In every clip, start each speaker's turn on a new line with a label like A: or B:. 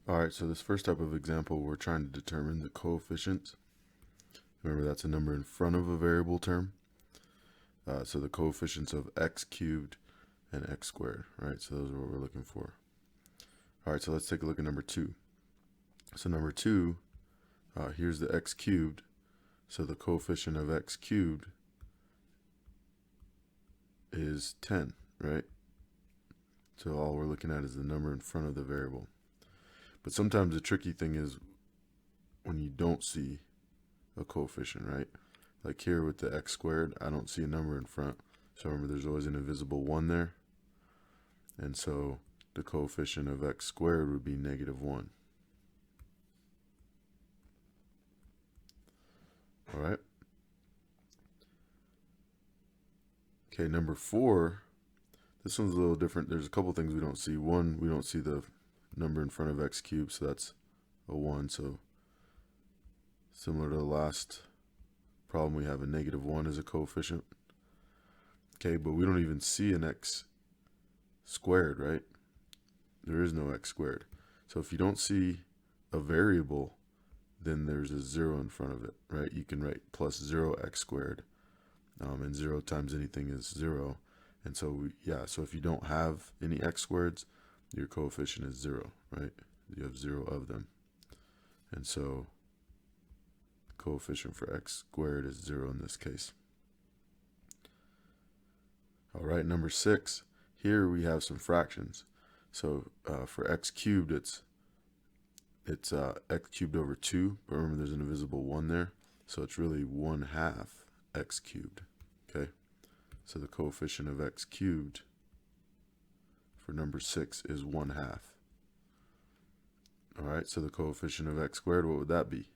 A: Alright, so this first type of example, we're trying to determine the coefficients. Remember, that's a number in front of a variable term. So the coefficients of x cubed and x squared, right? So those are what we're looking for. Alright, so let's take a look at number 2. So number 2, here's the x cubed. So the coefficient of x cubed is 10, right? So all we're looking at is the number in front of the variable. But sometimes the tricky thing is when you don't see a coefficient, right? Like here with the x squared, I don't see a number in front. So remember, there's always an invisible 1 there. And so the coefficient of x squared would be -1. All right. Okay, number 4, this one's a little different. There's a couple things we don't see. One, we don't see the number in front of x cubed, so that's a 1. So similar to the last problem, we have a -1 as a coefficient. Okay, but we don't even see an x squared, right? There is no x squared. So if you don't see a variable, then there's a 0 in front of it, right? You can write plus 0x squared, and 0 times anything is 0. And so, so if you don't have any x squareds, your coefficient is 0, right? You have 0 of them. And so coefficient for x squared is 0 in this case. All right, number 6, here we have some fractions. So for x cubed, it's x cubed over 2, but remember there's an invisible 1 there, so it's really 1/2 x cubed. Okay, so the coefficient of x cubed for number 6 is 1/2. All right, so the coefficient of x squared, what would that be?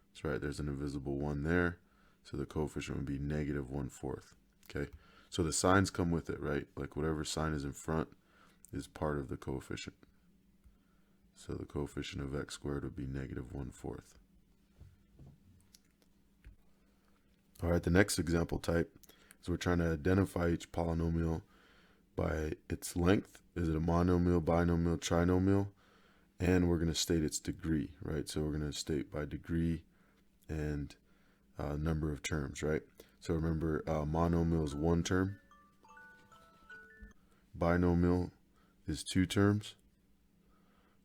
A: That's right, there's an invisible 1 there, so the coefficient would be -1/4. Okay, so the signs come with it, right? Like whatever sign is in front is part of the coefficient. So the coefficient of x squared would be -1/4. All right, the next example type is we're trying to identify each polynomial by its length. Is it a monomial, binomial, trinomial? And we're going to state its degree, right? So we're going to state by degree and number of terms, right? So remember, monomial is 1 term. Binomial is 2 terms.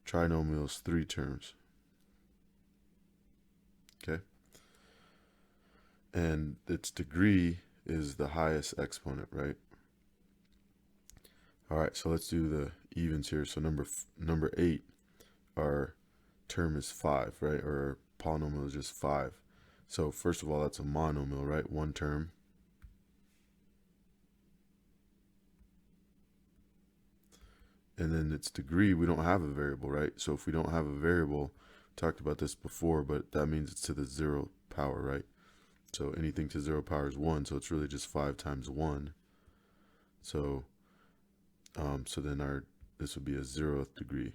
A: Trinomial is 3 terms. Okay. And its degree is the highest exponent, right? All right, so let's do the evens here. So number 8, our term is 5, right? Or our polynomial is just 5. So first of all, that's a monomial, right? 1 term. And then its degree, we don't have a variable, right? So if we don't have a variable, talked about this before, but that means it's to the 0 power, right? So anything to 0 power is 1, so it's really just 5 times 1. So so then this would be a 0th degree.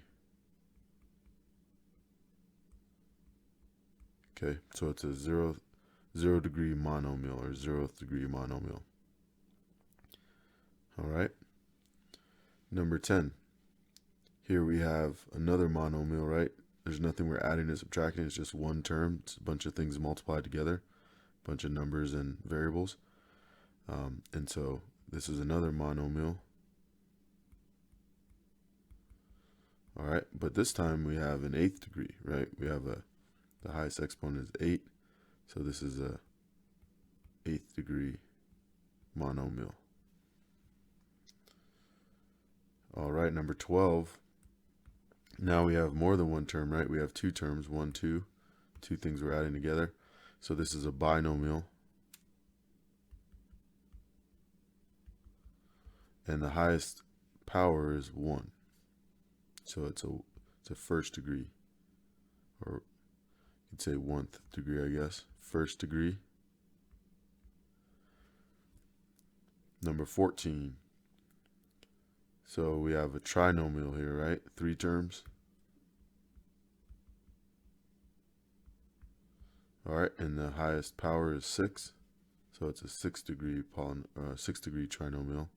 A: Okay, so it's a 0 degree monomial, or 0th degree monomial. All right. Number 10. Here we have another monomial, right? There's nothing we're adding or subtracting. It's just 1 term. It's a bunch of things multiplied together, a bunch of numbers and variables. And so this is another monomial. All right, but this time we have an 8th degree, right? We have the highest exponent is 8. So this is a 8th degree monomial. All right, number 12. Now we have more than 1 term, right? We have 2 terms, 1, 2, 2 things we're adding together. So this is a binomial. And the highest power is 1. So it's a 1st degree, or you'd say 1th degree, I guess. 1st degree. Number 14. So we have a trinomial here, right? 3 terms. All right, and the highest power is 6. So it's a 6th degree 6th degree trinomial.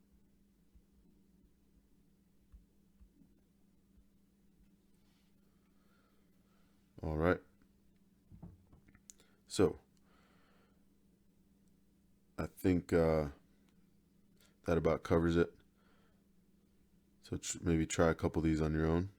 A: All right. So I think that about covers it. So maybe try a couple of these on your own.